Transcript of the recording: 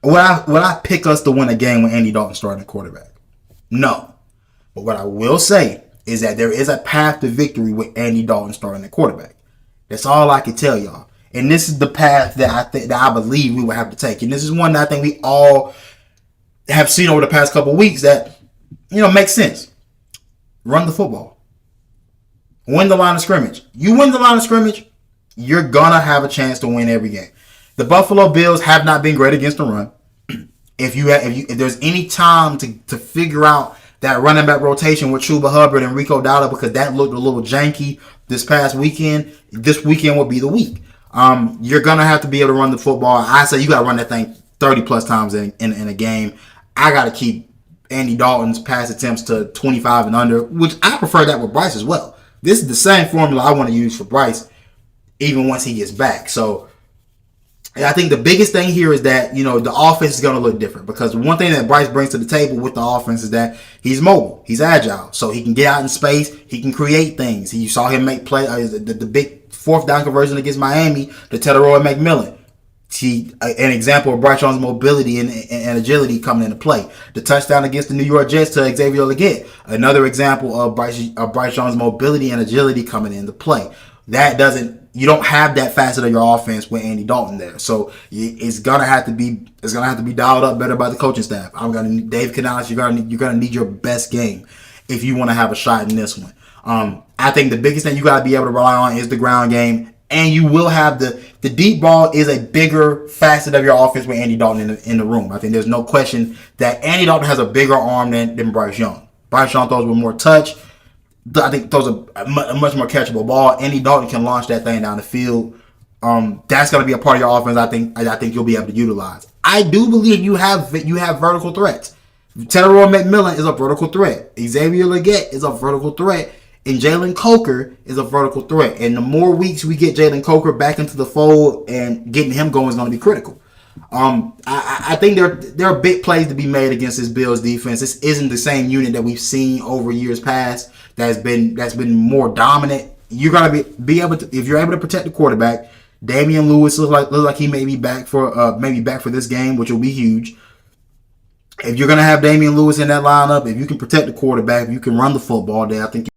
Would I pick us to win a game with Andy Dalton starting the quarterback? No. But what I will say is that there is a path to victory with Andy Dalton starting the quarterback. That's all I can tell y'all. And this is the path that I believe we will have to take. And this is one that I think we all have seen over the past couple of weeks that, makes sense. Run the football. Win the line of scrimmage. You win the line of scrimmage, you're going to have a chance to win every game. The Buffalo Bills have not been great against the run. If there's any time to figure out that running back rotation with Chuba Hubbard and Rico Dowdle, because that looked a little janky this past weekend, this weekend will be the week. You're going to have to be able to run the football. I say you got to run that thing 30 plus times in a game. I got to keep Andy Dalton's pass attempts to 25 and under, which I prefer that with Bryce as well. This is the same formula I want to use for Bryce, even once he gets back. So I think the biggest thing here is that, the offense is going to look different, because one thing that Bryce brings to the table with the offense is that he's mobile. He's agile. So he can get out in space. He can create things. You saw him make play the big fourth down conversion against Miami to Tedoroy McMillan. An example of Bryce Young's mobility and agility coming into play. The touchdown against the New York Jets to Xavier Legette. Another example of Bryce Young's mobility and agility coming into play. You don't have that facet of your offense with Andy Dalton there. So it's gonna have to be dialed up better by the coaching staff. Dave Canales, you're gonna need your best game if you want to have a shot in this one. I think the biggest thing you gotta be able to rely on is the ground game. And you will have the deep ball is a bigger facet of your offense with Andy Dalton in the room. I think there's no question that Andy Dalton has a bigger arm than Bryce Young. Bryce Young throws with more touch. I think throws a much more catchable ball. Andy Dalton can launch that thing down the field. That's going to be a part of your offense. I think you'll be able to utilize. I do believe you have vertical threats. Tedoroy McMillan is a vertical threat. Xavier Legette is a vertical threat. And Jalen Coker is a vertical threat. And the more weeks we get Jalen Coker back into the fold and getting him going is going to be critical. I think there are big plays to be made against this Bills defense. This isn't the same unit that we've seen over years past that's been more dominant. You're going to be able to, if you're able to protect the quarterback. Damian Lewis looks like he may be back for this game, which will be huge. If you're going to have Damian Lewis in that lineup, if you can protect the quarterback, if you can run the football there, I think